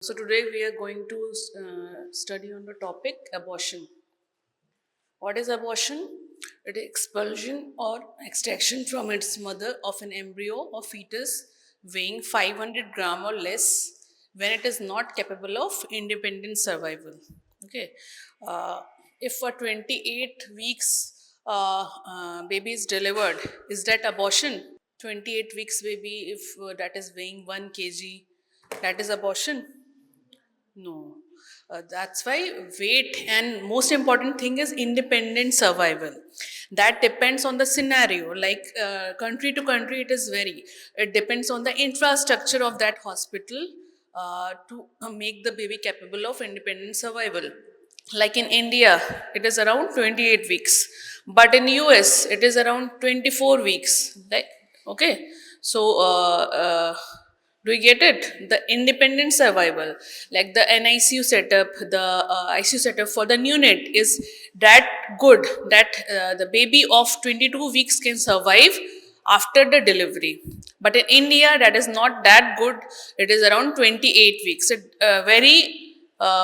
So today we are going to study on the topic abortion. What is abortion? It is expulsion or extraction from its mother of an embryo or fetus weighing 500 gram or less when it is not capable of independent survival. Okay, uh, if for 28 weeks baby is delivered, is that abortion? 28 weeks baby, if that is weighing 1 kg, that is abortion. No. That's why weight and most important thing is independent survival. That depends on the scenario. Like country to country, it is vary. It depends on the infrastructure of that hospital to make the baby capable of independent survival. Like in India, it is around 28 weeks, but in US, it is around 24 weeks. Like okay, so. Do you get it? The independent survival, like the NICU setup, the ICU setup for the neonate is that good that the baby of 22 weeks can survive after the delivery. But in India, that is not that good. It is around 28 weeks. It very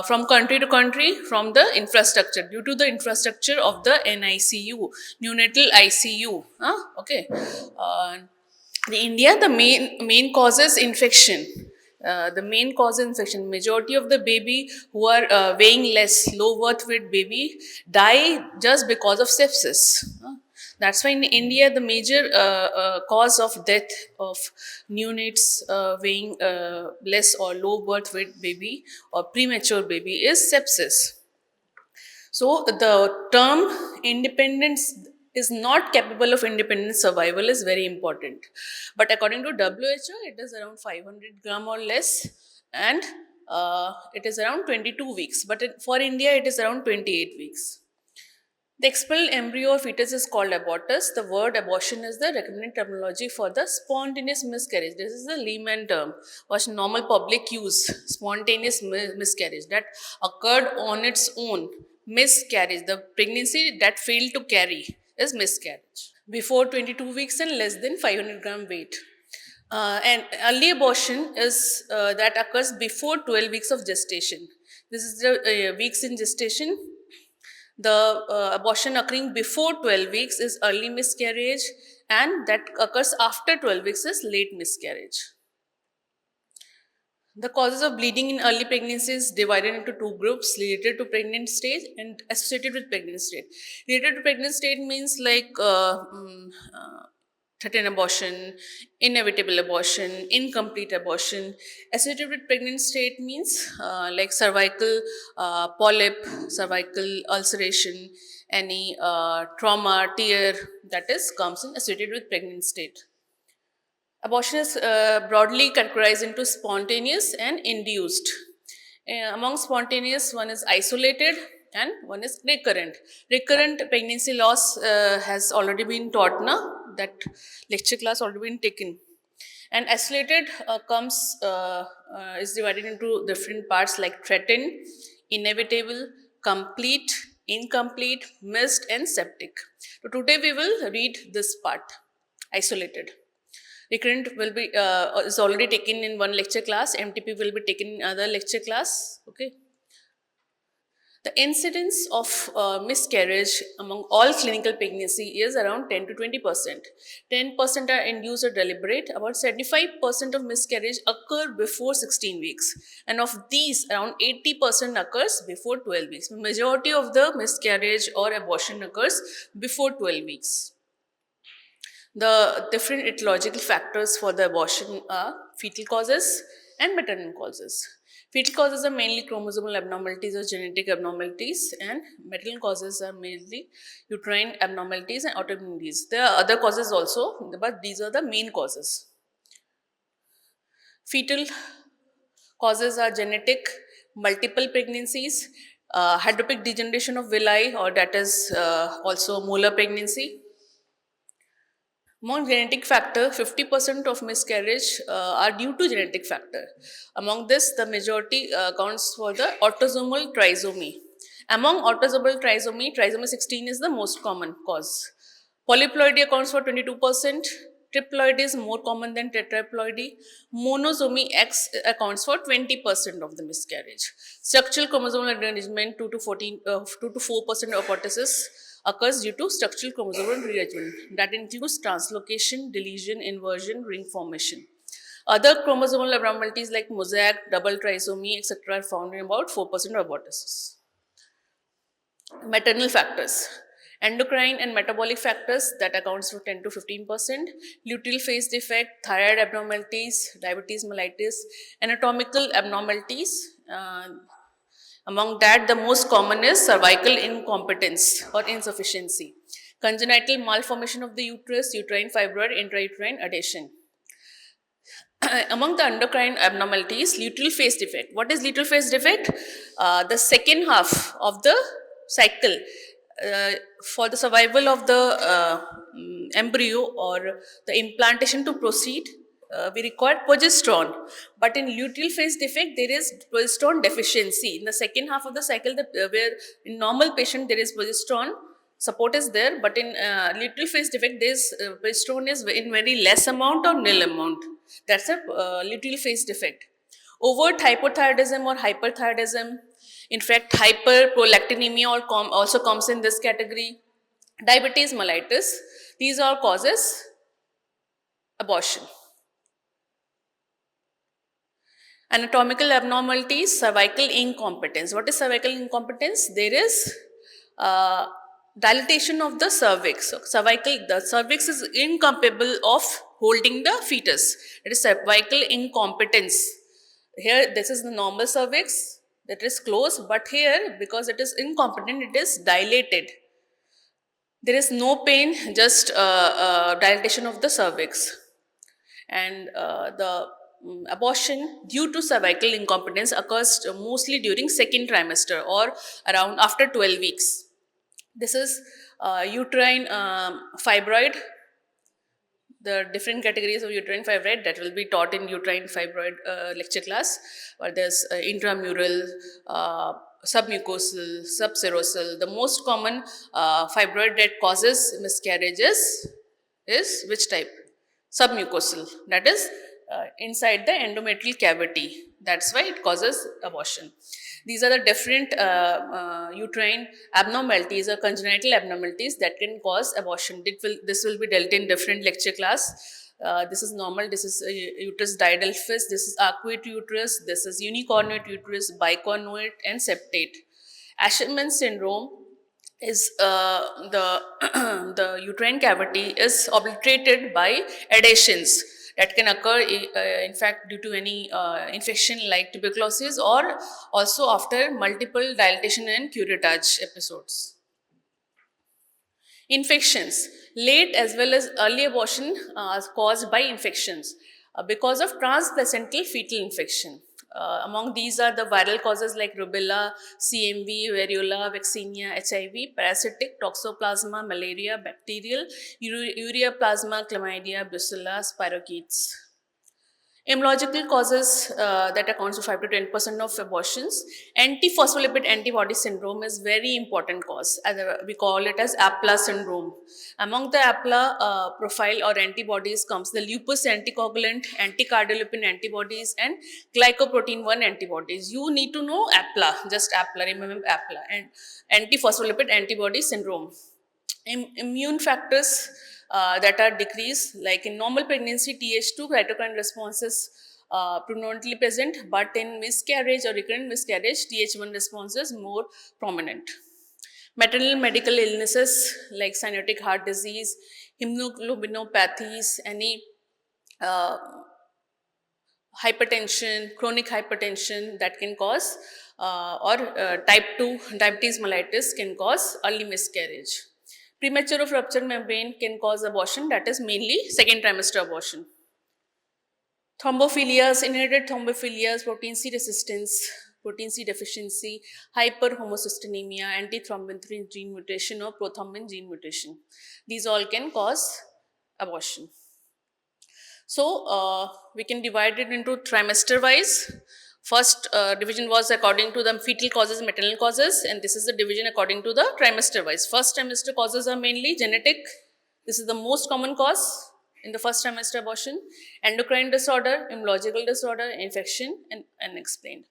from country to country from the infrastructure due to the infrastructure of the NICU, neonatal ICU. Huh? Okay. In India, the main causes infection. The main cause is infection. Majority of the baby who are weighing less, low birth weight baby, die just because of sepsis. That's why in India, the major cause of death of neonates weighing less or low birth weight baby or premature baby is sepsis. So the term independence is not capable of independent survival is very important. But according to WHO, it is around 500 gram or less, and it is around 22 weeks. But for India, it is around 28 weeks. The expelled embryo or fetus is called abortus. The word abortion is the recommended terminology for the spontaneous miscarriage. This is the layman term, which normal public use. Spontaneous miscarriage that occurred on its own. Miscarriage, the pregnancy that failed to carry, is miscarriage. Before 22 weeks and less than 500 gram weight. And early abortion is that occurs before 12 weeks of gestation. This is the weeks in gestation. The abortion occurring before 12 weeks is early miscarriage, and that occurs after 12 weeks is late miscarriage. The causes of bleeding in early pregnancy is divided into two groups: related to pregnant stage and associated with pregnant state. Related to pregnant state means like threatened abortion, inevitable abortion, incomplete abortion. Associated with pregnant state means like cervical polyp, cervical ulceration, any trauma, tear that is comes in associated with pregnant state. Abortion is broadly categorized into spontaneous and induced. Among spontaneous, one is isolated and one is recurrent. Recurrent pregnancy loss has already been taught now. That lecture class already been taken. And isolated is divided into different parts like threatened, inevitable, complete, incomplete, missed, and septic. So today we will read this part, isolated. Recurrent will be is already taken in one lecture class. MTP will be taken in other lecture class. Okay. The incidence of miscarriage among all clinical pregnancy is around 10 to 20%. 10% are induced or deliberate. About 75% of miscarriage occur before 16 weeks. And of these, around 80% occurs before 12 weeks. Majority of the miscarriage or abortion occurs before 12 weeks. The different etiological factors for the abortion are fetal causes and maternal causes. Fetal causes are mainly chromosomal abnormalities or genetic abnormalities, and maternal causes are mainly uterine abnormalities and autoimmune disease. There are other causes also, but these are the main causes. Fetal causes are genetic, multiple pregnancies, hydropic degeneration of villi, or that is also molar pregnancy. Among genetic factor, 50% of miscarriage are due to genetic factor. Among this, the majority accounts for the autosomal trisomy. Among autosomal trisomy, trisomy 16 is the most common cause. Polyploidy accounts for 22%, Triploidy is more common than tetraploidy. Monosomy X accounts for 20% of the miscarriage. Structural chromosomal rearrangement 2 to 4% of abortuses occurs due to structural chromosomal rearrangement. That includes translocation, deletion, inversion, ring formation. Other chromosomal abnormalities like mosaic, double trisomy, etc. are found in about 4% of abortuses. Maternal factors. Endocrine and metabolic factors that accounts for 10 to 15%, luteal phase defect, thyroid abnormalities, diabetes mellitus, anatomical abnormalities. Among that, the most common is cervical incompetence or insufficiency, congenital malformation of the uterus, uterine fibroid, intrauterine adhesion. Among the endocrine abnormalities, luteal phase defect. What is luteal phase defect? The second half of the cycle. For the survival of the embryo or the implantation to proceed, we require progesterone. But in luteal phase defect, there is progesterone deficiency. In the second half of the cycle, where in normal patient there is progesterone support is there, but in luteal phase defect, this progesterone is in very less amount or nil amount. That's a luteal phase defect. Overt hypothyroidism or hyperthyroidism, in fact, hyperprolactinemia also comes in this category. Diabetes mellitus, these all causes abortion. Anatomical abnormalities, cervical incompetence. What is cervical incompetence? There is dilatation of the cervix. So the cervix is incapable of holding the fetus. It is cervical incompetence. Here, this is the normal cervix that is closed, but here, because it is incompetent, it is dilated. There is no pain, just dilatation of the cervix. And the abortion due to cervical incompetence occurs mostly during second trimester or around after 12 weeks. This is uterine fibroid. The different categories of uterine fibroid that will be taught in uterine fibroid lecture class. Or there's intramural, submucosal, subserosal. The most common fibroid that causes miscarriages is which type? Submucosal. That is inside the endometrial cavity. That's why it causes abortion. These are the different uterine abnormalities or congenital abnormalities that can cause abortion. This will be dealt in different lecture class. This is normal, this is uterus diadelphys, this is arcuate uterus, this is unicornuate uterus, bicornuate and septate. Asherman syndrome is the uterine cavity is obliterated by adhesions that can occur in fact due to any infection like tuberculosis or also after multiple dilatation and curettage episodes. Infections. Late as well as early abortion is caused by infections because of transplacental fetal infection. Among these are the viral causes like rubella, CMV, variola, vaccinia, HIV, parasitic, toxoplasma, malaria, bacterial, ureaplasma, chlamydia, brucella, spirochetes. Immunological causes that accounts for 5 to 10% of abortions. Antiphospholipid antibody syndrome is very important cause. We call it as APLA syndrome. Among the APLA profile or antibodies comes the lupus anticoagulant, anticardiolipin antibodies and glycoprotein 1 antibodies. You need to know APLA, just APLA, remember APLA, and antiphospholipid antibody syndrome. Immune factors that are decreased, like in normal pregnancy, Th2 cytokine responses predominantly present, but in miscarriage or recurrent miscarriage, Th1 response is more prominent. Maternal medical illnesses like cyanotic heart disease, hemoglobinopathies, any hypertension, chronic hypertension that can cause or type 2 diabetes mellitus can cause early miscarriage. Premature of rupture membrane can cause abortion, that is mainly second trimester abortion. Thrombophilias, inherited thrombophilias, protein C resistance, protein C deficiency, hyperhomocystinemia, antithrombin gene mutation or prothrombin gene mutation. These all can cause abortion. So, we can divide it into trimester wise. First division was according to the fetal causes, maternal causes, and this is the division according to the trimester wise. First trimester causes are mainly genetic. This is the most common cause in the first trimester abortion, endocrine disorder, immunological disorder, infection, and unexplained.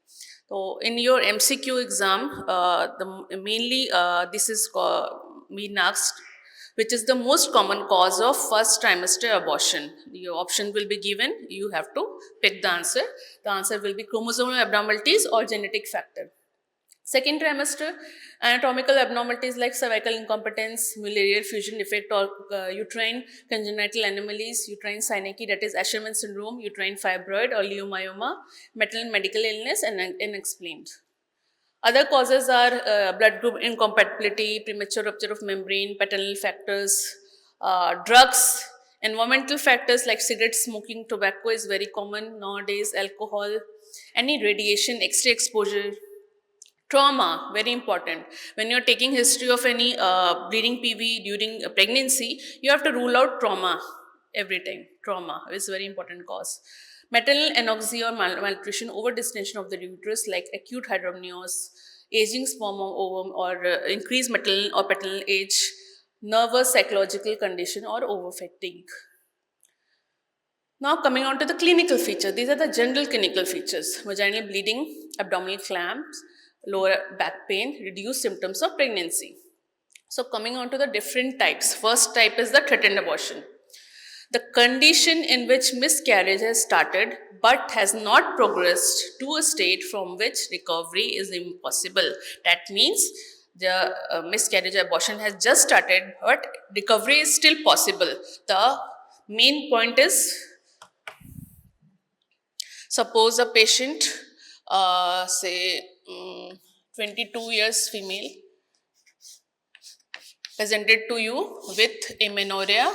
So in your MCQ exam, mainly this is being asked, which is the most common cause of first trimester abortion. Your option will be given. You have to pick the answer. The answer will be chromosomal abnormalities or genetic factor. Second trimester, anatomical abnormalities like cervical incompetence, mullerian fusion defect, or uterine congenital anomalies, uterine synecdoche, that is Asherman syndrome, uterine fibroid or leiomyoma, maternal medical illness, and unexplained. Other causes are blood group incompatibility, premature rupture of membrane, paternal factors, drugs, environmental factors like cigarette smoking, tobacco is very common nowadays, alcohol, any radiation, X-ray exposure. Trauma, very important. When you're taking history of any bleeding PV during pregnancy, you have to rule out trauma every time. Trauma is very important cause. Maternal anoxia or malnutrition, over distension of the uterus like acute hydramnios, aging sperm or ovum, or increased maternal or paternal age, nervous psychological condition, or over fatigue. Now coming on to the clinical feature. These are the general clinical features. Vaginal bleeding, abdominal cramps, lower back pain, reduced symptoms of pregnancy. So coming on to the different types. First type is the threatened abortion. The condition in which miscarriage has started but has not progressed to a state from which recovery is impossible. That means the miscarriage abortion has just started but recovery is still possible. The main point is, suppose a patient, say 22 years female, presented to you with amenorrhea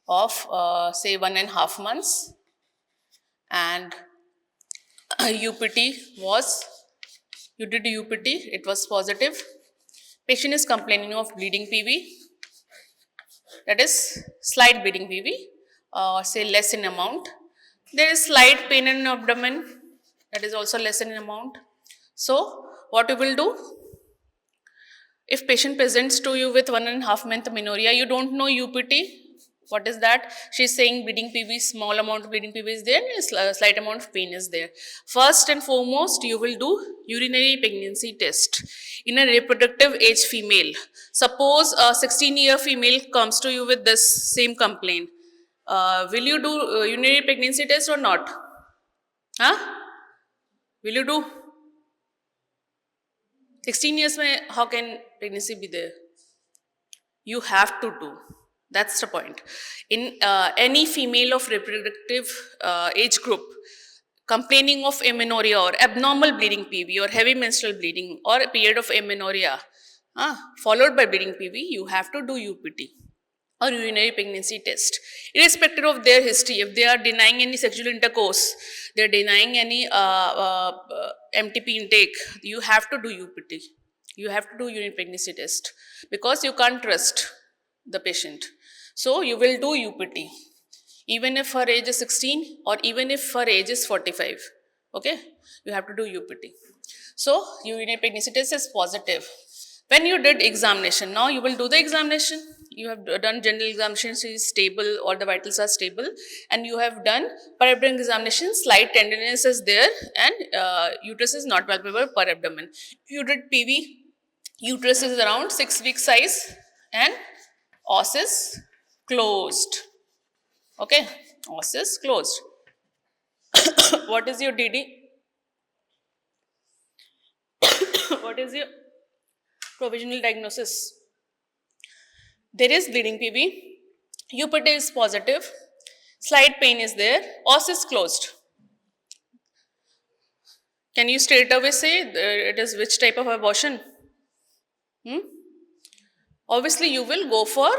of say 1.5 months, and UPT was, you did UPT, it was positive. Patient is complaining of bleeding PV, that is slight bleeding PV, say less in amount. There is slight pain in abdomen, that is also less in amount. So what you will do? If patient presents to you with 1.5 month amenorrhea, you don't know UPT. What is that? She is saying bleeding PV, small amount of bleeding PV is there, and slight amount of pain is there. First and foremost, you will do urinary pregnancy test in a reproductive age female. Suppose a 16-year female comes to you with this same complaint. Will you do urinary pregnancy test or not? Huh? Will you do? 16 years, how can pregnancy be there? You have to do. That's the point. In any female of reproductive age group complaining of amenorrhea or abnormal bleeding PV or heavy menstrual bleeding or a period of amenorrhea followed by bleeding PV, you have to do UPT or urinary pregnancy test. Irrespective of their history, if they are denying any sexual intercourse, they are denying any MTP intake, you have to do UPT. You have to do urinary pregnancy test because you can't trust the patient. So you will do UPT even if her age is 16 or even if her age is 45. Okay, you have to do UPT. So urinary pregnancy test is positive. When you did examination, now you will do the examination. You have done general examination, she is stable, all the vitals are stable, and you have done per abdomen examination, slight tenderness is there, and uterus is not palpable per abdomen. You did PV, uterus is around 6 week size, and os is closed. Okay, os is closed. What is your DD? What is your provisional diagnosis? There is bleeding PV, UPT is positive, slight pain is there, os is closed. Can you straight away say it is which type of abortion? Obviously, you will go for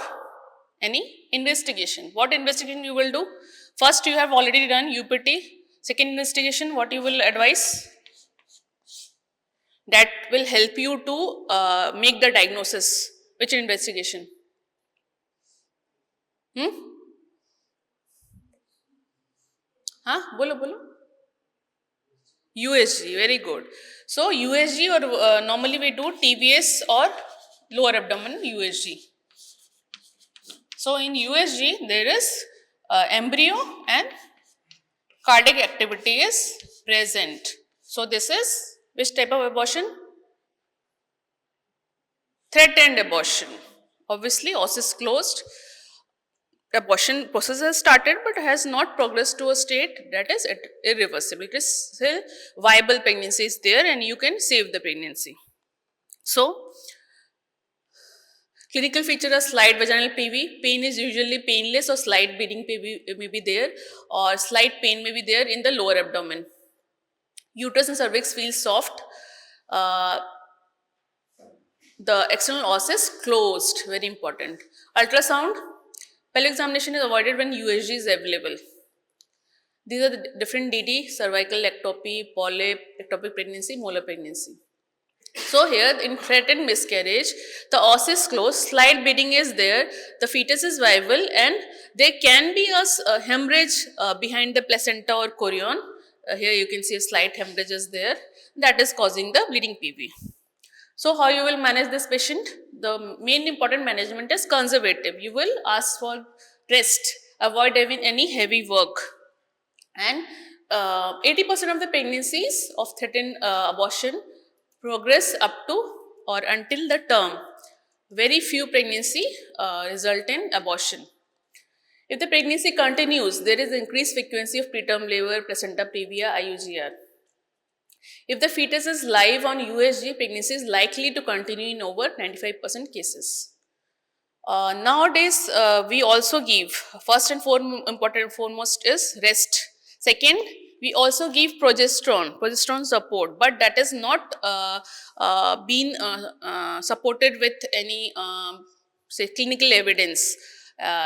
any investigation. What investigation you will do? First, you have already done UPT. Second investigation, what you will advise? That will help you to make the diagnosis. Which investigation? Bolo, bolo. USG, very good. So USG or normally we do TVS or lower abdomen USG. So in USG, there is embryo and cardiac activity is present. So this is which type of abortion? Threatened abortion. Obviously, os is closed. Abortion process has started but has not progressed to a state that is irreversible. It is still viable pregnancy is there and you can save the pregnancy. So, clinical feature of slight vaginal PV. Pain is usually painless or slight bleeding PV may be there or slight pain may be there in the lower abdomen. Uterus and cervix feel soft. The external os is closed, very important. Ultrasound, pelvic examination is avoided when USG is available. These are the different DT, cervical ectopy, polyp, ectopic pregnancy, molar pregnancy. So here in threatened miscarriage, the os is closed, slight bleeding is there, the fetus is viable and there can be a hemorrhage behind the placenta or chorion. Here you can see a slight hemorrhage is there that is causing the bleeding PV. So how you will manage this patient? The main important management is conservative. You will ask for rest, avoid having any heavy work. And 80% of the pregnancies of threatened abortion progress up to or until the term. Very few pregnancy result in abortion. If the pregnancy continues, there is increased frequency of preterm labor, placenta previa, IUGR. If the fetus is live on USG, pregnancy is likely to continue in over 95% cases. Nowadays, we also give, first and foremost is rest. Second, we also give progesterone support, but that is not been supported with any say clinical evidence.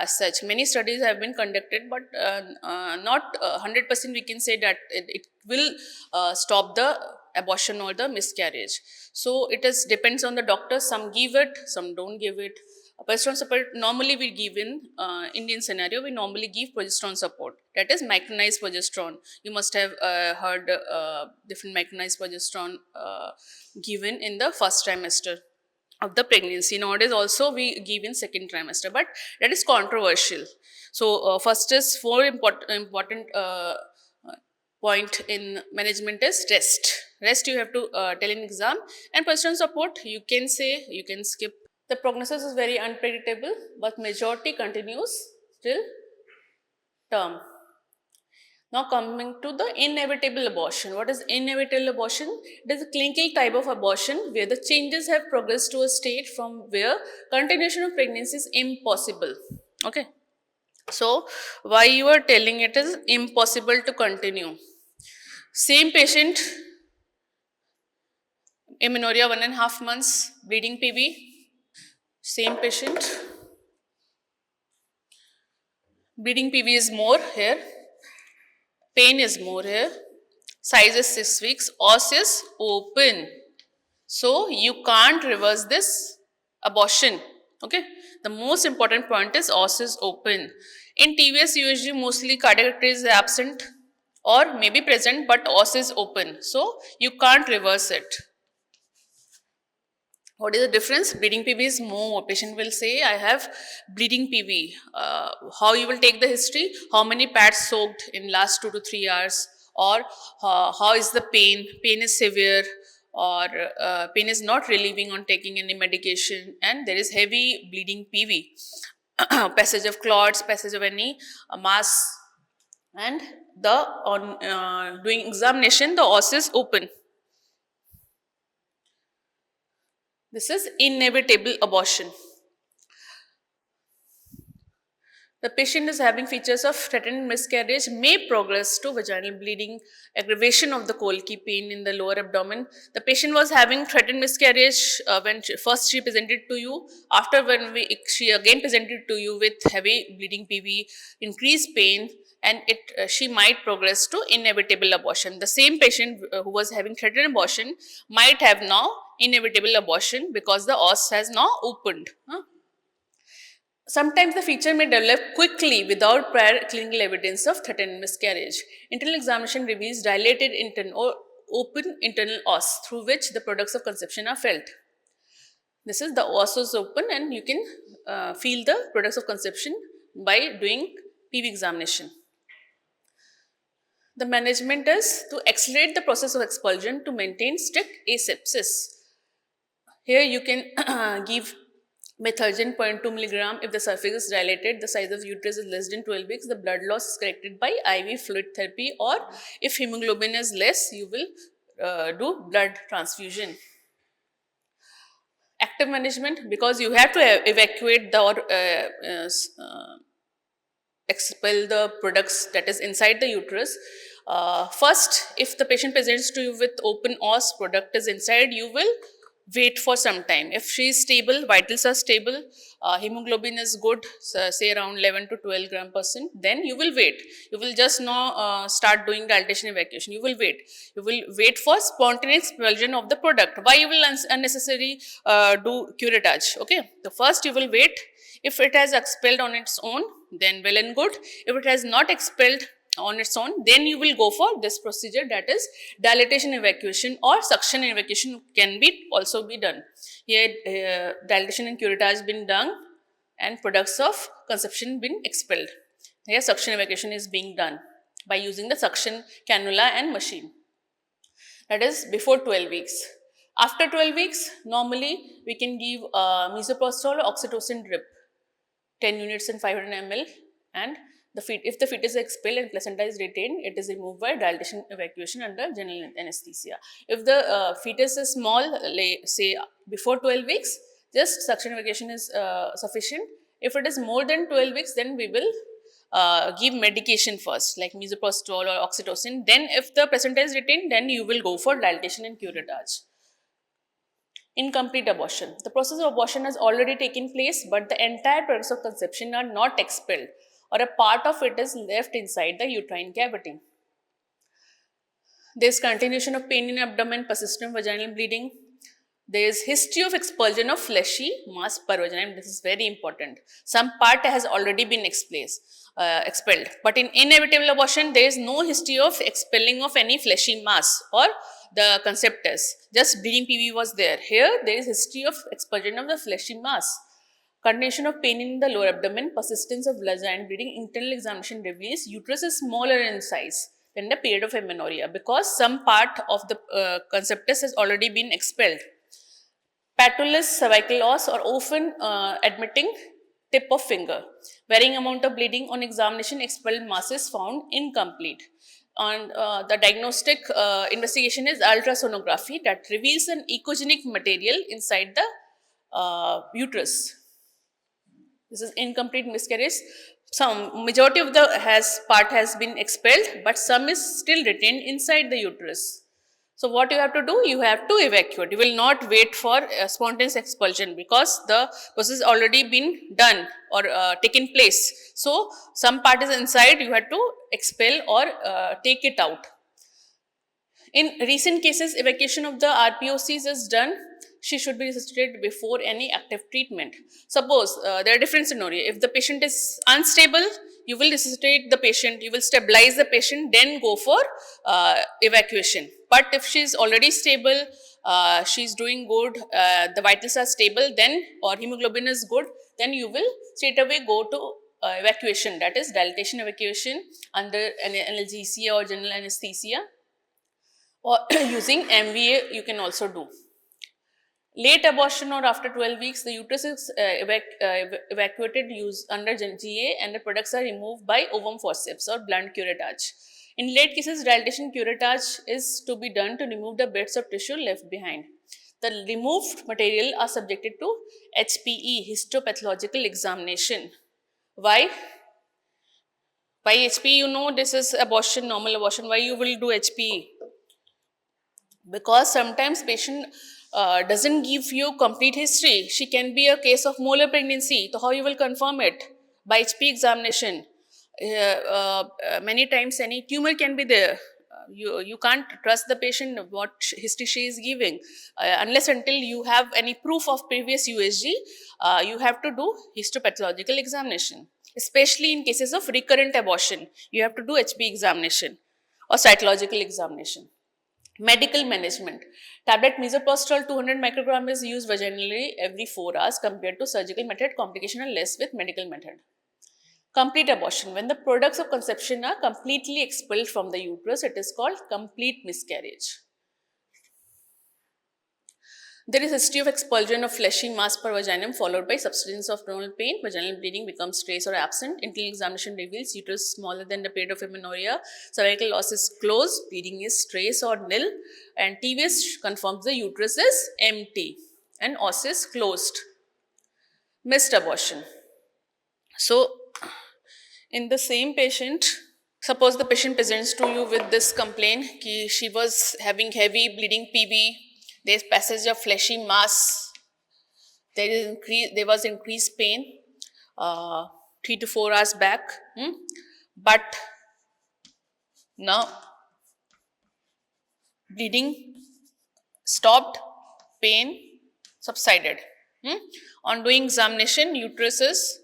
Such many studies have been conducted, but not 100% we can say that it will stop the abortion or the miscarriage. So it is depends on the doctor. Some give it, some don't give it. Progesterone support normally we give in Indian scenario. We normally give progesterone support. That is micronized progesterone. You must have heard different micronized progesterone given in the first trimester of the pregnancy. Nowadays also we give in second trimester, but that is controversial. So first is important point in management is rest you have to tell in exam, and progesterone support you can say you can skip. The prognosis is very unpredictable, but majority continues till term. Now coming to the inevitable abortion. What is inevitable abortion? It is a clinical type of abortion where the changes have progressed to a state from where continuation of pregnancy is impossible. Okay. So why you are telling it is impossible to continue? Same patient, amenorrhea 1.5 months, bleeding PV. Same patient. Bleeding PV is more here. Pain is more here. Size is 6 weeks. Os is open. So you can't reverse this abortion. Okay. The most important point is os is open. In TVS USG mostly cardiac artery is absent or may be present, but os is open. So you can't reverse it. What is the difference? Bleeding PV is more. Patient will say, I have bleeding PV. How you will take the history? How many pads soaked in last 2 to 3 hours? Or how is the pain? Pain is severe or pain is not relieving on taking any medication, and there is heavy bleeding PV. Passage of clots, passage of any mass, and the on doing examination, the os is open. This is inevitable abortion. The patient is having features of threatened miscarriage, may progress to vaginal bleeding, aggravation of the Kolke pain in the lower abdomen. The patient was having threatened miscarriage when first she presented to you. After she again presented to you with heavy bleeding PV, increased pain, and she might progress to inevitable abortion. The same patient who was having threatened abortion might have now inevitable abortion because the os has now opened. Sometimes the feature may develop quickly without prior clinical evidence of threatened miscarriage. Internal examination reveals dilated internal or open internal os through which the products of conception are felt. This is the os is open and you can feel the products of conception by doing PV examination. The management is to accelerate the process of expulsion to maintain strict asepsis. Here you can give methergin 0.2 milligram if the surface is dilated, the size of the uterus is less than 12 weeks, the blood loss is corrected by IV fluid therapy, or if hemoglobin is less, you will do blood transfusion. Active management, because you have to evacuate the or expel the products that is inside the uterus. First, if the patient presents to you with open os, product is inside, you will wait for some time. If she is stable, vitals are stable, hemoglobin is good, so say around 11 to 12 gram %, then you will wait. You will just now start doing dilatation evacuation. You will wait. You will wait for spontaneous expulsion of the product. Why you will unnecessarily do curettage? Okay, so first you will wait. If it has expelled on its own, then well and good. If it has not expelled on its own, then you will go for this procedure, that is dilatation evacuation, or suction evacuation can be also be done. Here dilatation and curettage been done and products of conception been expelled. Here suction evacuation is being done by using the suction cannula and machine. That is before 12 weeks. After 12 weeks, normally we can give misoprostol or oxytocin drip, 10 units and 500 ml, and if the fetus is expelled and placenta is retained, it is removed by dilatation evacuation under general anesthesia. If the fetus is small, say before 12 weeks, just suction evacuation is sufficient. If it is more than 12 weeks, then we will give medication first, like misoprostol or oxytocin. Then if the placenta is retained, then you will go for dilatation and curettage. Incomplete abortion. The process of abortion has already taken place, but the entire products of conception are not expelled, or a part of it is left inside the uterine cavity. There is continuation of pain in abdomen, persistent vaginal bleeding. There is history of expulsion of fleshy mass per vagina. This is very important. Some part has already been expelled, but in inevitable abortion, there is no history of expelling of any fleshy mass or the conceptus. Just bleeding PV was there. Here, there is history of expulsion of the fleshy mass. Continuation of pain in the lower abdomen, persistence of vaginal bleeding, internal examination reveals uterus is smaller in size than the period of amenorrhea, because some part of the conceptus has already been expelled. Patulous cervical os are often admitting tip of finger. Varying amount of bleeding on examination, expelled mass is found incomplete. And the diagnostic investigation is ultrasonography that reveals an echogenic material inside the uterus. This is incomplete miscarriage. Some majority of the part has been expelled, but some is still retained inside the uterus. So what you have to do? You have to evacuate. You will not wait for spontaneous expulsion, because the process has already been done or taken place. So some part is inside, you have to expel or take it out. In recent cases, evacuation of the RPOCs is done. She should be resuscitated before any active treatment. Suppose there are different scenarios. If the patient is unstable, you will resuscitate the patient, you will stabilize the patient, then go for evacuation. But if she is already stable, she is doing good, the vitals are stable, then or hemoglobin is good, then you will straight away go to evacuation, that is dilatation evacuation under analgesia or general anesthesia, or using MVA you can also do. Late abortion or after 12 weeks, the uterus is evacuated under GA, and the products are removed by ovum forceps or blunt curettage. In late cases, dilatation curettage is to be done to remove the bits of tissue left behind. The removed material are subjected to HPE, histopathological examination. Why? By HPE, you know this is abortion, normal abortion. Why you will do HPE? Because sometimes patient doesn't give you complete history. She can be a case of molar pregnancy. So how you will confirm it? By HPE examination. Many times any tumor can be there. You can't trust the patient what history she is giving. Unless until you have any proof of previous USG, you have to do histopathological examination. Especially in cases of recurrent abortion, you have to do HPE examination or cytological examination. Medical management. Tablet misoprostol 200 microgram is used vaginally every 4 hours compared to surgical method. Complication are less with medical method. Complete abortion. When the products of conception are completely expelled from the uterus, it is called complete miscarriage. There is history of expulsion of fleshy mass per vaginum followed by subsidence of normal pain. Vaginal bleeding becomes trace or absent. Internal examination reveals uterus smaller than the period of amenorrhea. Cervical os is closed. Bleeding is trace or nil. And TVS confirms the uterus is empty and os is closed. Missed abortion. So, in the same patient, suppose the patient presents to you with this complaint कि she was having heavy bleeding PV, there is passage of fleshy mass, there was increased pain 3 to 4 hours back, but now bleeding stopped, pain subsided. On doing examination, uterus is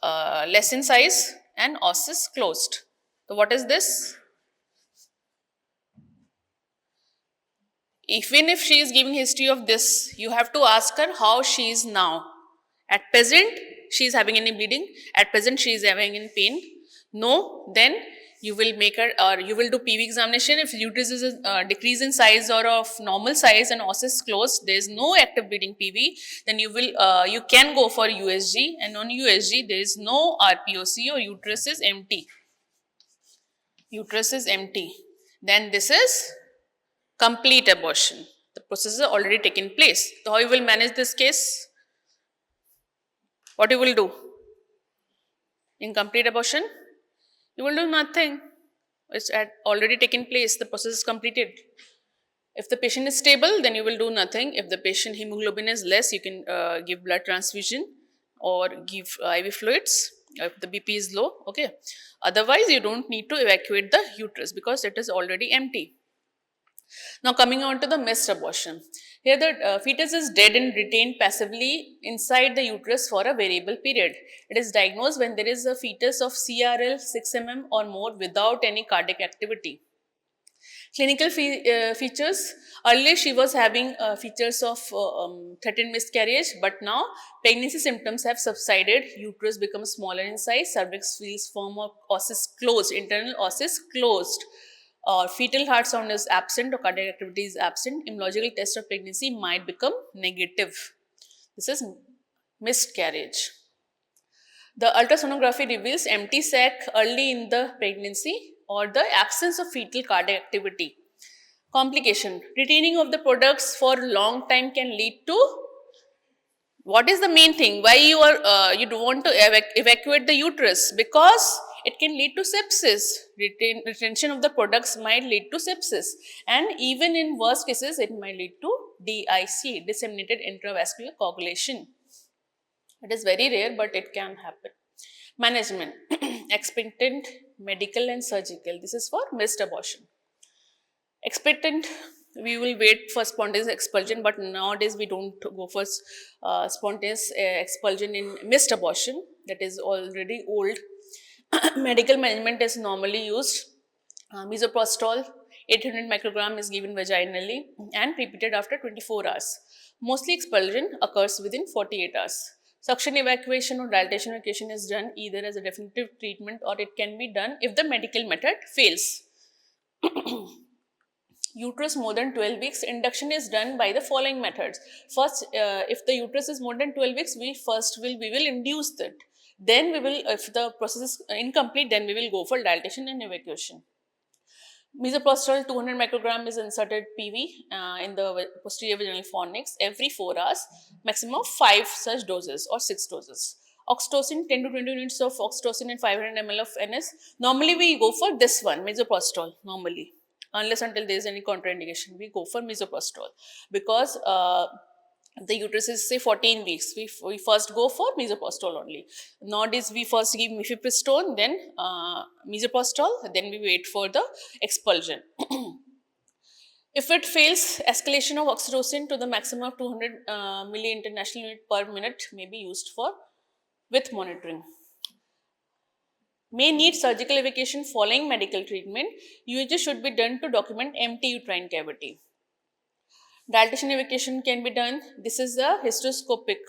less in size and os is closed. So what is this? Even if she is giving history of this, you have to ask her how she is now. At present, she is having any bleeding. At present, she is having any pain. No, then you will make her, or you will do PV examination. If uterus is a decrease in size or of normal size and os is closed, there is no active bleeding PV, then you can go for USG, and on USG there is no RPOC or uterus is empty. Uterus is empty. Then this is complete abortion. The process has already taken place. So how you will manage this case? What you will do? In complete abortion, you will do nothing. It's already taken place. The process is completed. If the patient is stable, then you will do nothing. If the patient hemoglobin is less, you can give blood transfusion or give IV fluids. If the BP is low, okay. Otherwise, you don't need to evacuate the uterus because it is already empty. Now coming on to the missed abortion. Here the fetus is dead and retained passively inside the uterus for a variable period. It is diagnosed when there is a fetus of CRL 6 mm or more without any cardiac activity. Clinical features. Earlier she was having features of threatened miscarriage, but now pregnancy symptoms have subsided. Uterus becomes smaller in size, cervix feels firm or os is closed, internal os is closed. Fetal heart sound is absent or cardiac activity is absent. Immunological test of pregnancy might become negative. This is miscarriage. The ultrasonography reveals empty sac early in the pregnancy or the absence of fetal cardiac activity. Complication. Retaining of the products for long time can lead to, what is the main thing? Why you don't want to evacuate the uterus? Because it can lead to sepsis. Retention of the products might lead to sepsis, and even in worst cases, it might lead to DIC, disseminated intravascular coagulation. It is very rare, but it can happen. Management, expectant, medical, and surgical. This is for missed abortion. Expectant, we will wait for spontaneous expulsion, but nowadays we don't go for spontaneous expulsion in missed abortion. That is already old. Medical management is normally used. Misoprostol 800 microgram is given vaginally and repeated after 24 hours. Mostly expulsion occurs within 48 hours. Suction evacuation or dilatation evacuation is done either as a definitive treatment or it can be done if the medical method fails. Uterus more than 12 weeks, induction is done by the following methods. First, if the uterus is more than 12 weeks, we will induce it. Then we will, if the process is incomplete, then we will go for dilatation and evacuation. Misoprostol 200 microgram is inserted PV in the posterior vaginal fornix every 4 hours, maximum of 5 such doses or 6 doses. Oxytocin, 10 to 20 units of oxytocin and 500 ml of NS. Normally we go for this one, misoprostol, normally. Unless until there is any contraindication, we go for misoprostol. Because the uterus is say 14 weeks, we first go for misoprostol only. Nowadays we first give mifepristone, then misoprostol, then we wait for the expulsion. If it fails, escalation of oxytocin to the maximum of 200 milli international unit per minute may be used for with monitoring. may need surgical evacuation following medical treatment. UEG should be done to document empty uterine cavity. Dilatation evacuation can be done. This is the hysteroscopic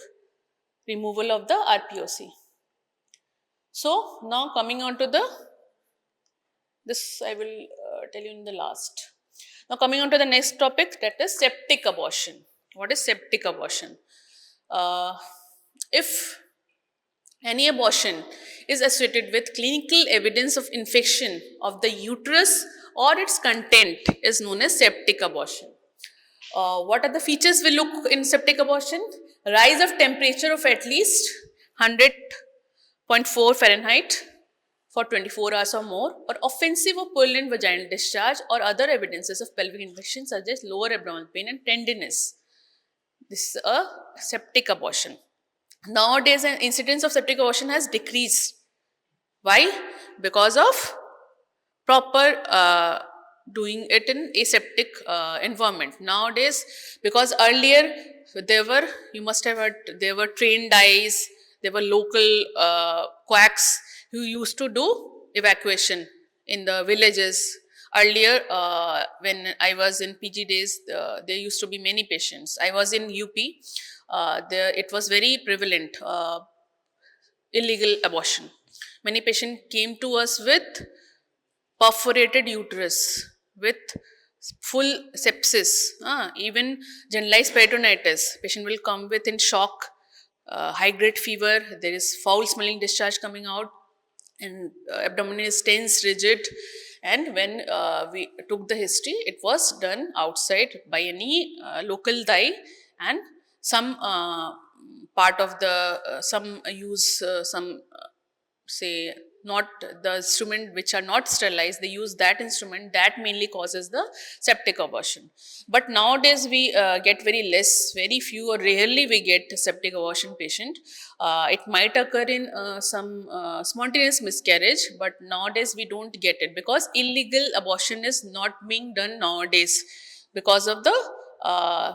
removal of the RPOC. So now coming on to this I will tell you in the last. Now coming on to the next topic, that is septic abortion. What is septic abortion? If any abortion is associated with clinical evidence of infection of the uterus or its content is known as septic abortion. What are the features we look in septic abortion? Rise of temperature of at least 100.4 Fahrenheit for 24 hours or more, or offensive or purulent vaginal discharge or other evidences of pelvic infection such as lower abdominal pain and tenderness. This is a septic abortion. Nowadays, the incidence of septic abortion has decreased. Why? Because of proper doing it in aseptic environment. Nowadays, because earlier you must have heard, there were trained dyes, there were local quacks who used to do evacuation in the villages. Earlier, when I was in PG days, there used to be many patients. I was in UP. It was very prevalent, illegal abortion. Many patients came to us with perforated uterus, with full sepsis, even generalized peritonitis. Patient will come with in shock, high grade fever, there is foul smelling discharge coming out, and abdomen is tense, rigid. And when we took the history, it was done outside by any local dye, and some part of the some use some say not the instrument which are not sterilized, they use that instrument that mainly causes the septic abortion. But nowadays we get very few or rarely we get septic abortion patient. It might occur in some spontaneous miscarriage, but nowadays we don't get it because illegal abortion is not being done nowadays because of the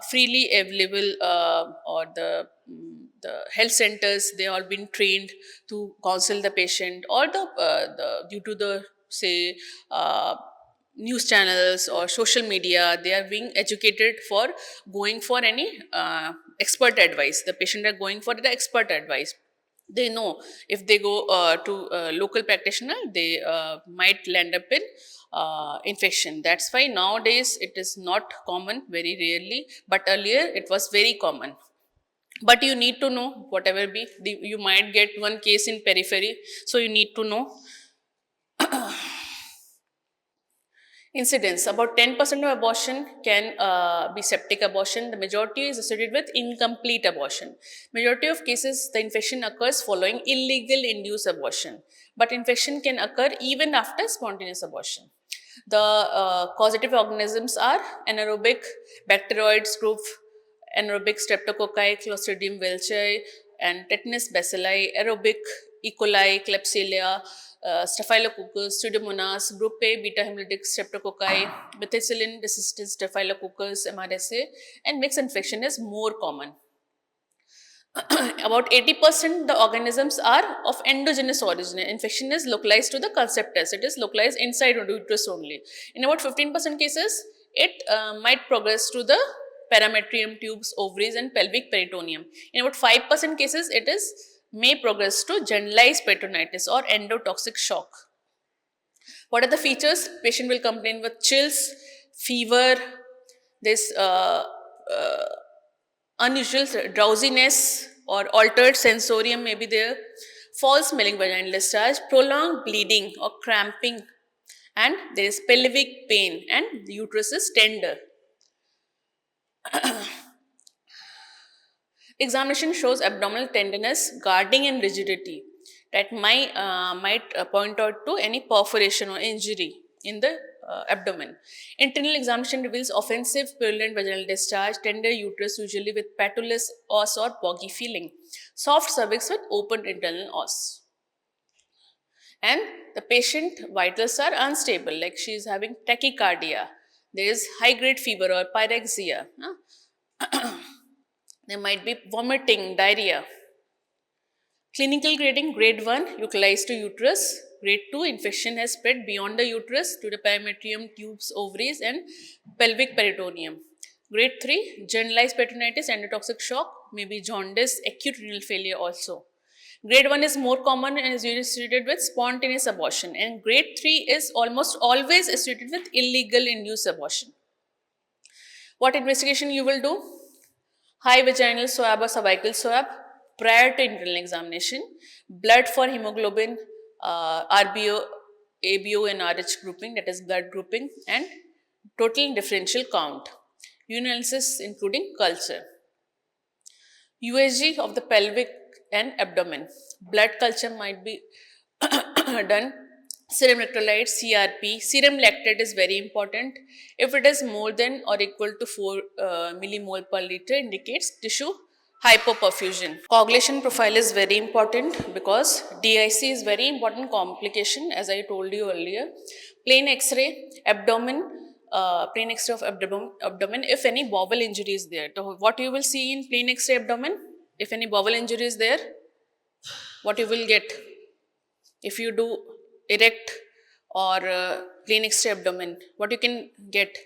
freely available or the health centers, they all been trained to counsel the patient, or the due to the say news channels or social media, they are being educated for going for any expert advice. The patient are going for the expert advice. They know if they go to a local practitioner, they might land up in infection. That's why nowadays it is not common, very rarely, but earlier it was very common. But you need to know, whatever be, you might get one case in periphery, so you need to know. Incidence, about 10% of abortion can be septic abortion. The majority is associated with incomplete abortion. Majority of cases, the infection occurs following illegal induced abortion, but infection can occur even after spontaneous abortion. The causative organisms are anaerobic bacteroids group, anaerobic streptococci, Clostridium welchii, and tetanus bacilli, aerobic E. coli, Klebsiella, Staphylococcus, Pseudomonas, group A, beta hemolytic streptococci, methicillin resistant Staphylococcus, MRSA, and mixed infection is more common. About 80% the organisms are of endogenous origin. Infection is localized to the conceptus. It is localized inside the uterus only. In about 15% cases, it might progress to the parametrium tubes, ovaries, and pelvic peritoneum. In about 5% cases, it may progress to generalized peritonitis or endotoxic shock. What are the features? Patient will complain with chills, fever, this unusual drowsiness or altered sensorium may be there, foul smelling vaginal discharge, prolonged bleeding or cramping, and there is pelvic pain and the uterus is tender. Examination shows abdominal tenderness, guarding, and rigidity that might point out to any perforation or injury in the abdomen. Internal examination reveals offensive purulent vaginal discharge, tender uterus usually with patulous os or boggy feeling, soft cervix with opened internal os. And the patient vitals are unstable, like she is having tachycardia, there is high grade fever or pyrexia. There might be vomiting, diarrhea. Clinical grading, grade 1, localized to uterus, Grade 2, infection has spread beyond the uterus to the perimetrium, tubes, ovaries, and pelvic peritoneum. Grade 3, generalized peritonitis, endotoxic shock, maybe jaundice, acute renal failure also. Grade 1 is more common and is usually associated with spontaneous abortion, and grade 3 is almost always associated with illegal induced abortion. What investigation you will do? High vaginal swab or cervical swab prior to internal examination, blood for hemoglobin, RBO, ABO, and RH grouping, that is blood grouping, and total differential count. Urinalysis including culture. USG of the pelvic and abdomen. Blood culture might be done. Serum electrolytes, CRP. Serum lactate is very important. If it is more than or equal to 4 millimole per liter, indicates tissue hypoperfusion. Coagulation profile is very important because DIC is very important complication, as I told you earlier. Plain X-ray, abdomen, plain X-ray of abdomen, if any bowel injury is there. So what you will see in plain X-ray abdomen, if any bowel injury is there, what you will get? If you do erect or plain X-ray abdomen, what you can get?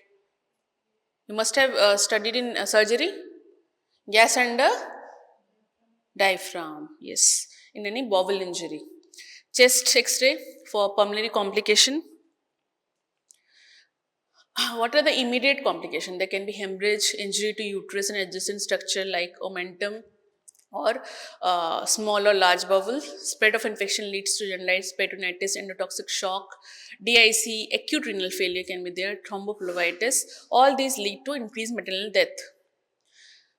You must have studied in surgery. Gas under diaphragm, yes, in any bowel injury. Chest X-ray for pulmonary complication. What are the immediate complications? There can be hemorrhage, injury to uterus and adjacent structure like omentum, or small or large bowel. Spread of infection leads to generalized peritonitis, endotoxic shock, DIC, acute renal failure can be there, thrombophlebitis. All these lead to increased maternal death.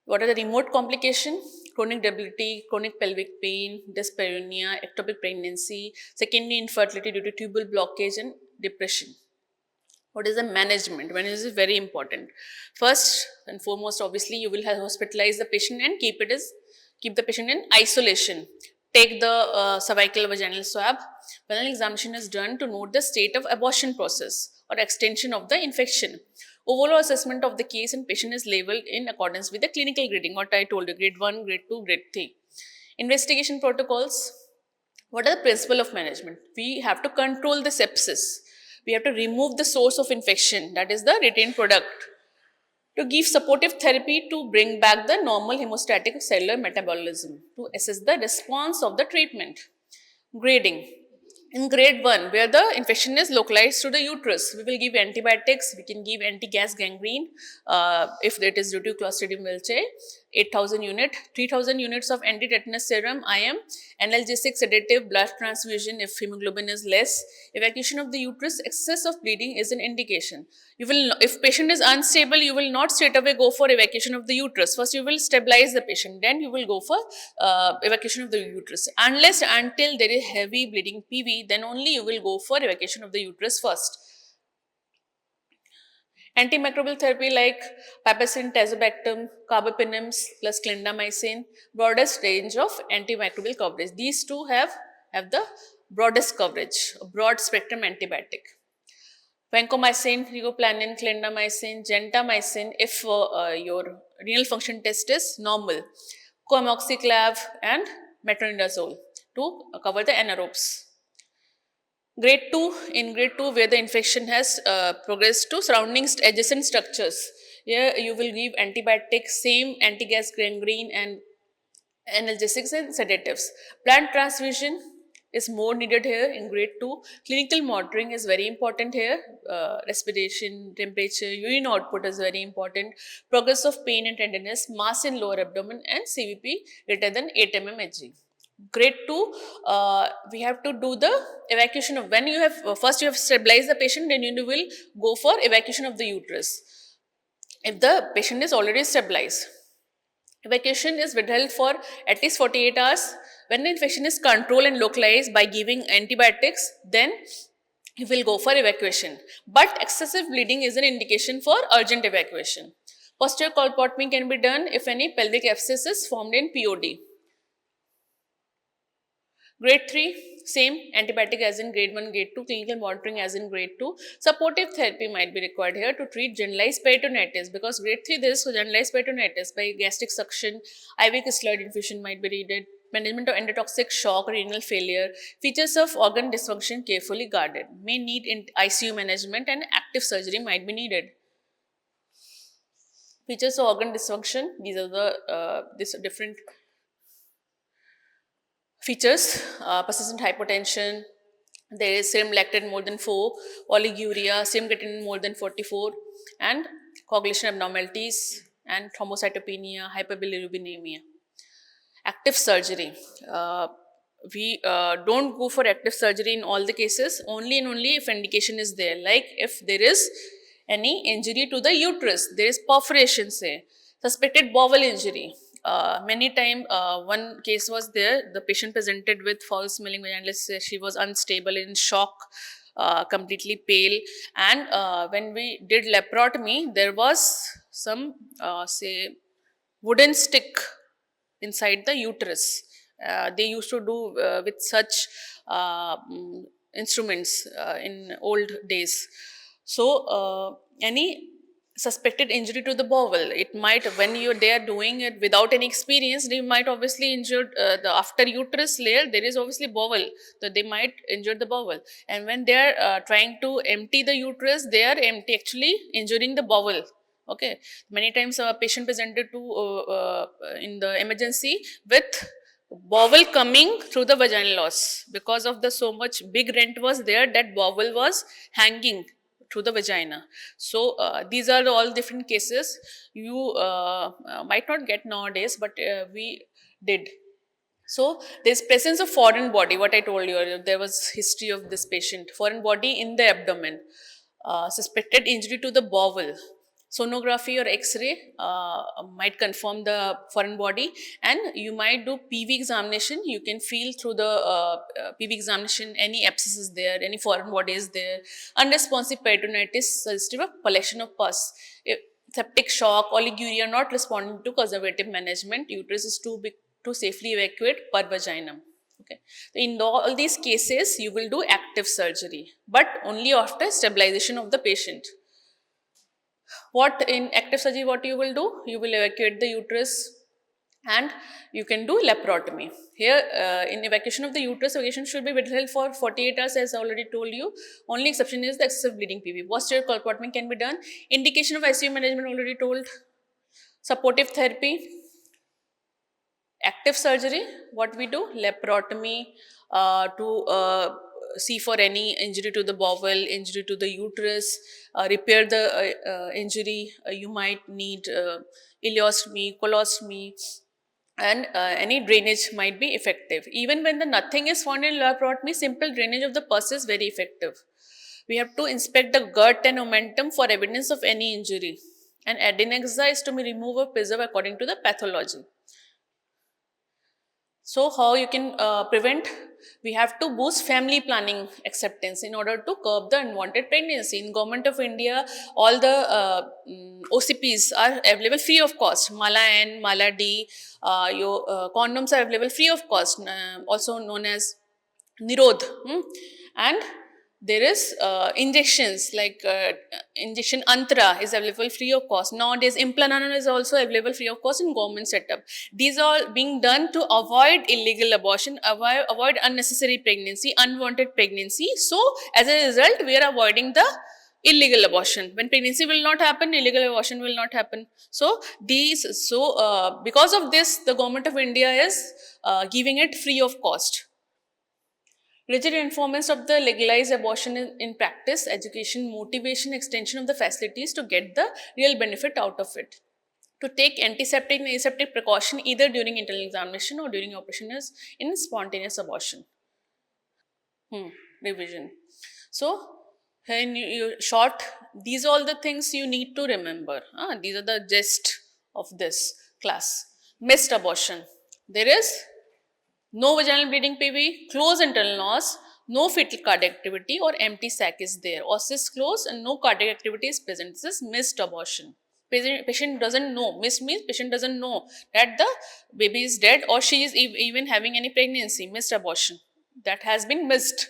What are the remote complications? Chronic debility, chronic pelvic pain, dyspareunia, ectopic pregnancy, secondary infertility due to tubal blockage, and depression. What is the management? When is it very important? First and foremost, obviously, you will have hospitalize the patient and keep the patient in isolation. Take the cervical vaginal swab. Vaginal examination is done to note the state of abortion process or extension of the infection. Overall assessment of the case and patient is labeled in accordance with the clinical grading, what I told you, grade 1, grade 2, grade 3. Investigation protocols. What are the principle of management? We have to control the sepsis. We have to remove the source of infection, that is the retained product. To give supportive therapy to bring back the normal hemostatic cellular metabolism. To assess the response of the treatment. Grading. In grade 1, where the infection is localized to the uterus, we will give antibiotics, we can give anti-gas gangrene if it is due to Clostridium velscae, 8,000 unit, 3,000 units of anti-tetanus serum, IM, analgesic sedative, blood transfusion if hemoglobin is less, evacuation of the uterus, excess of bleeding is an indication. You will, if patient is unstable, you will not straight away go for evacuation of the uterus. First, you will stabilize the patient, then you will go for evacuation of the uterus. Unless until there is heavy bleeding PV, then only you will go for evacuation of the uterus first. Antimicrobial therapy like piperacillin, tazobactam, carbapenems plus clindamycin, broadest range of antimicrobial coverage. These two have the broadest coverage, a broad spectrum antibiotic. Vancomycin, rigoplanin, clindamycin, gentamicin if your renal function test is normal, coamoxiclav and metronidazole to cover the anaerobes. Grade 2, in grade 2 where the infection has progressed to surrounding adjacent structures, here you will give antibiotics, same anti-gas gangrene and analgesics and sedatives. Blood transfusion is more needed here in grade 2. Clinical monitoring is very important here. Respiration, temperature, urine output is very important. Progress of pain and tenderness, mass in lower abdomen and CVP greater than 8 mm Hg. Grade 2, we have to do the evacuation of, when you have, first you have stabilized the patient, then you will go for evacuation of the uterus. If the patient is already stabilized. Evacuation is withheld for at least 48 hours. When the infection is controlled and localized by giving antibiotics, then you will go for evacuation. But excessive bleeding is an indication for urgent evacuation. Posterior colpotomy can be done if any pelvic abscess is formed in POD. Grade 3, same antibiotic as in grade 1, grade 2, clinical monitoring as in grade 2. Supportive therapy might be required here to treat generalized peritonitis, because grade 3 there is generalized peritonitis by gastric suction, IV crystalloid infusion might be needed, management of endotoxic shock or renal failure, features of organ dysfunction carefully guarded, may need in ICU management and active surgery might be needed. Features of organ dysfunction, these are the different features, persistent hypotension, there is serum lactate more than 4, oliguria, serum creatinine more than 44, and coagulation abnormalities, and thrombocytopenia, hyperbilirubinemia. Active surgery. We don't go for active surgery in all the cases, only and only if indication is there, like if there is any injury to the uterus, there is perforation, say, suspected bowel injury. Many time one case was there, the patient presented with foul smelling vaginismus, she was unstable, in shock, completely pale, and when we did laparotomy, there was some say wooden stick inside the uterus. They used to do with such instruments in old days. So, any suspected injury to the bowel, it might, when they are doing it without any experience, they might obviously injure the after uterus layer, there is obviously bowel, so they might injure the bowel. And when they are trying to empty the uterus, they are actually injuring the bowel. Okay, many times a patient presented to in the emergency with bowel coming through the vaginal loss because of the so much big rent was there, that bowel was hanging through the vagina. So these are all different cases you might not get nowadays, but we did. So there's presence of foreign body, what I told you earlier, there was history of this patient, foreign body in the abdomen, suspected injury to the bowel. Sonography or X-ray might confirm the foreign body, and you might do PV examination. You can feel through the PV examination any abscess is there, any foreign body is there. Unresponsive peritonitis suggestive of collection of pus. If septic shock, oliguria not responding to conservative management, uterus is too big to safely evacuate per vaginum. Okay. In all these cases, you will do active surgery, but only after stabilization of the patient. What in active surgery, what you will do? You will evacuate the uterus and you can do laparotomy. Here, in evacuation of the uterus, evacuation should be withheld for 48 hours, as I already told you. Only exception is the excessive bleeding PV. Posterior colportement can be done. Indication of ICU management already told. Supportive therapy. Active surgery, what we do? Laparotomy to see for any injury to the bowel, injury to the uterus, repair the injury. You might need ileostomy, colostomy, and any drainage might be effective. Even when the nothing is found in laparotomy, simple drainage of the pus is very effective. We have to inspect the gut and omentum for evidence of any injury. And adnexa is to be removed or preserved according to the pathology. So how you can prevent? We have to boost family planning acceptance in order to curb the unwanted pregnancy. In Government of India, all the OCPs are available free of cost. Mala N, Mala D, your condoms are available free of cost, also known as Nirod. And there is injections like injection Antra is available free of cost. Nowadays, Implanon is also available free of cost in government setup. These are all being done to avoid illegal abortion, avoid unnecessary pregnancy, unwanted pregnancy. So, as a result, we are avoiding the illegal abortion. When pregnancy will not happen, illegal abortion will not happen. So, because of this, the Government of India is giving it free of cost. Rigid enforcement of the legalized abortion in practice, education, motivation, extension of the facilities to get the real benefit out of it. To take antiseptic and aseptic precaution either during internal examination or during operation is in spontaneous abortion. Revision. So, in short, these are all the things you need to remember. These are the gist of this class. Missed abortion. There is no vaginal bleeding PV, closed internal loss, no fetal cardiac activity or empty sac is there. Oocyst closed and no cardiac activity is present. This is missed abortion. Patient doesn't know. Missed means patient doesn't know that the baby is dead or she is even having any pregnancy. Missed abortion. That has been missed.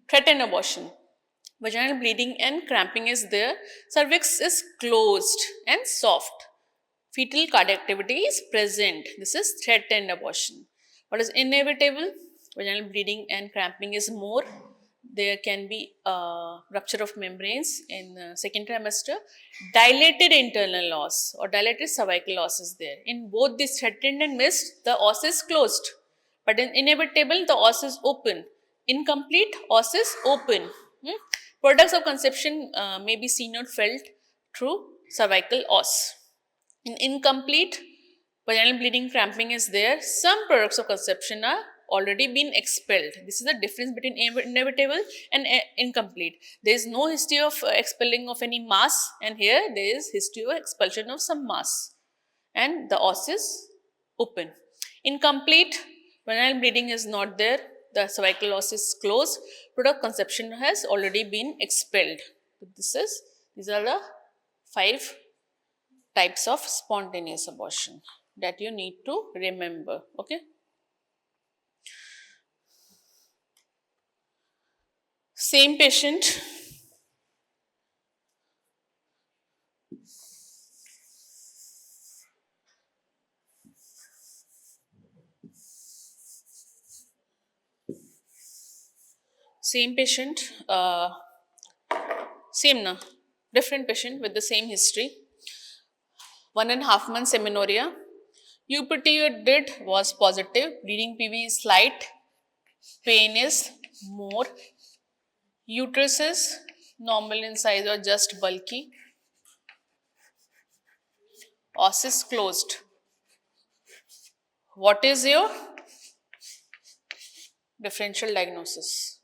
Threatened abortion. Vaginal bleeding and cramping is there. Cervix is closed and soft. fetal cardiac activity is present. This is threatened abortion. What is inevitable? Vaginal bleeding and cramping is more. There can be rupture of membranes in second trimester. Dilated internal loss or dilated cervical loss is there. In both this threatened and missed, the os is closed. But in inevitable, the os is open. Incomplete, os is open. Products of conception may be seen or felt through cervical os. In incomplete, vaginal bleeding cramping is there. Some products of conception are already been expelled. This is the difference between inevitable and incomplete. There is no history of expelling of any mass, and here there is history of expulsion of some mass, and the os is open. Incomplete, vaginal bleeding is not there. The cervical os is closed. Product conception has already been expelled. These are the 5 types of spontaneous abortion that you need to remember. Okay. Same patient. Same patient. Same na. Different patient with the same history. 1.5 months amenorrhea. UPT you did was positive. Bleeding PV is slight. Pain is more. Uterus is normal in size or just bulky. Os is closed. What is your differential diagnosis?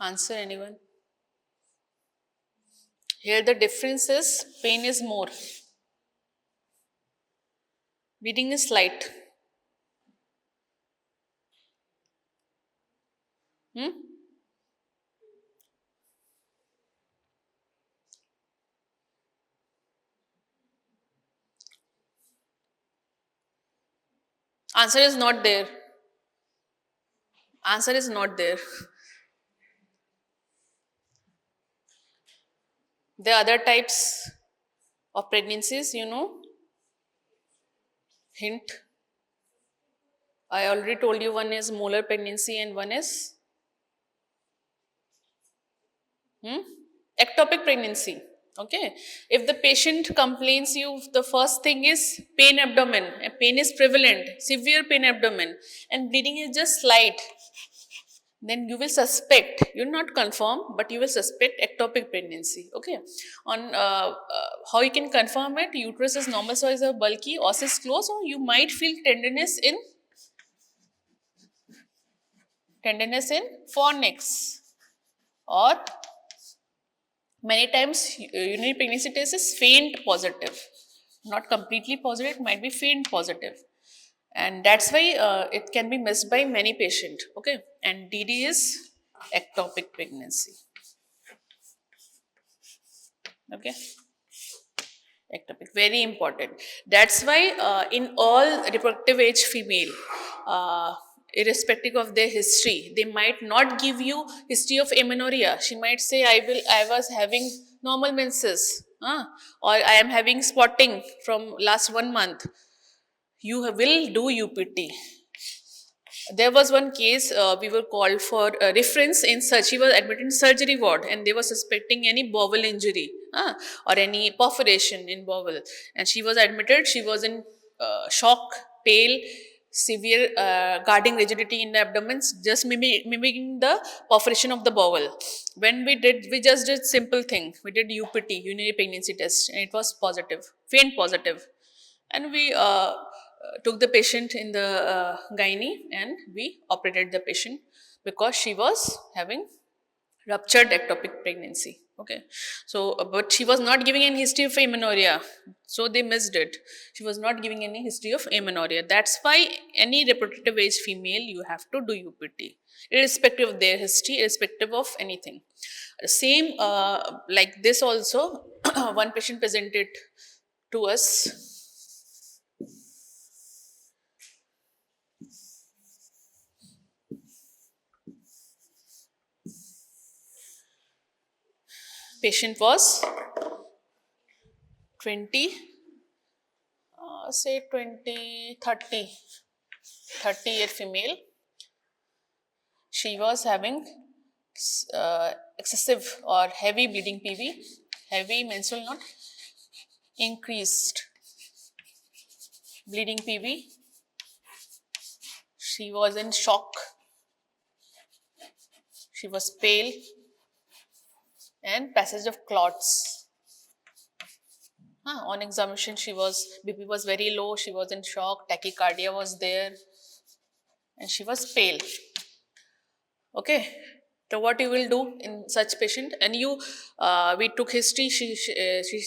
Answer, anyone? Here the difference is pain is more. Bleeding is slight. Answer is not there. Answer is not there. The other types of pregnancies, you know. Hint. I already told you one is molar pregnancy and one is ectopic pregnancy. Okay. If the patient complains you, the first thing is pain abdomen. Pain is prevalent, severe pain abdomen, and bleeding is just slight. Then you will suspect, you're not confirm, but you will suspect ectopic pregnancy. Okay. On how you can confirm it, uterus is normal size or bulky, os is closed, or you might feel tenderness in fornix, or many times urinary pregnancy test is faint positive, not completely positive, it might be faint positive. And that's why it can be missed by many patients. Okay. And DD is ectopic pregnancy. Okay. Ectopic, very important. That's why in all reproductive age female, irrespective of their history, they might not give you history of amenorrhea. She might say, I was having normal menses, or I am having spotting from last 1 month. You will do UPT. There was one case we were called for reference in such. She was admitted in surgery ward and they were suspecting any bowel injury or any perforation in bowel. And she was admitted. She was in shock, pale, severe guarding rigidity in the abdomen, just mimicking the perforation of the bowel. When we just did simple thing. We did UPT, urinary pregnancy test, and it was positive, faint positive. And we took the patient in the gynae and we operated the patient because she was having ruptured ectopic pregnancy. Okay. So, but she was not giving any history of amenorrhea. So, they missed it. She was not giving any history of amenorrhea. That's why any reproductive age female, you have to do UPT, irrespective of their history, irrespective of anything. Same like this also, one patient presented to us. patient was 20, say 20, 30-year female. She was having excessive or heavy bleeding PV, heavy menstrual, not increased bleeding PV. She was in shock. She was pale and passage of clots. On examination, BP was very low. She was in shock. Tachycardia was there, and she was pale. Okay. So what you will do in such patient? And we took history. She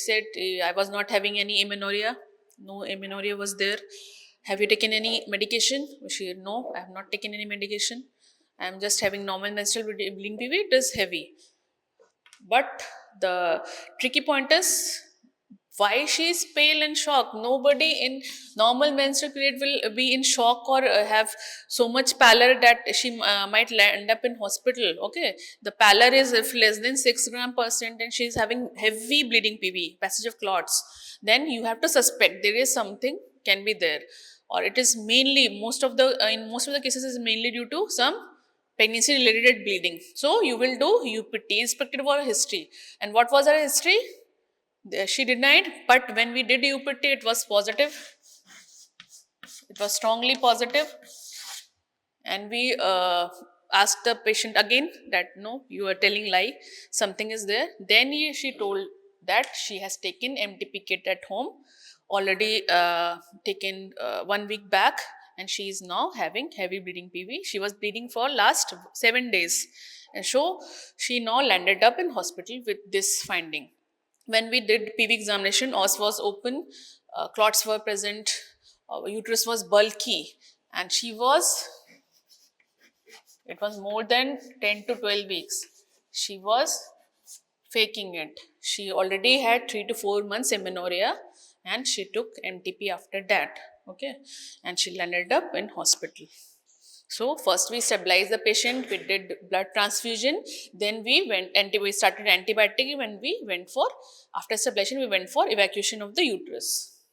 said, I was not having any amenorrhea. No amenorrhea was there. Have you taken any medication? She, no, I have not taken any medication. I am just having normal menstrual bleeding PV. It is heavy. But the tricky point is why she is pale and shocked. Nobody in normal menstrual period will be in shock or have so much pallor that she might end up in hospital. Okay, the pallor is if less than 6 gram% and she is having heavy bleeding PV, passage of clots. Then you have to suspect there is something can be there, or it is mainly in most of the cases is mainly due to some pregnancy related bleeding. So you will do UPT irrespective of our history. And what was her history? She denied, but when we did UPT, it was positive. It was strongly positive. And we asked the patient again that no, you are telling lie, something is there. Then she told that she has taken MTP kit at home, already taken 1 week back, and she is now having heavy bleeding PV. She was bleeding for last 7 days. And so she now landed up in hospital with this finding. When we did PV examination, os was open, clots were present, uterus was bulky, and it was more than 10 to 12 weeks. She was faking it. She already had 3 to 4 months amenorrhea, and she took MTP after that. Okay, and she landed up in hospital. So first we stabilized the patient, we did blood transfusion, then we started antibiotic. When we went for, after stabilization, we went for evacuation of the uterus.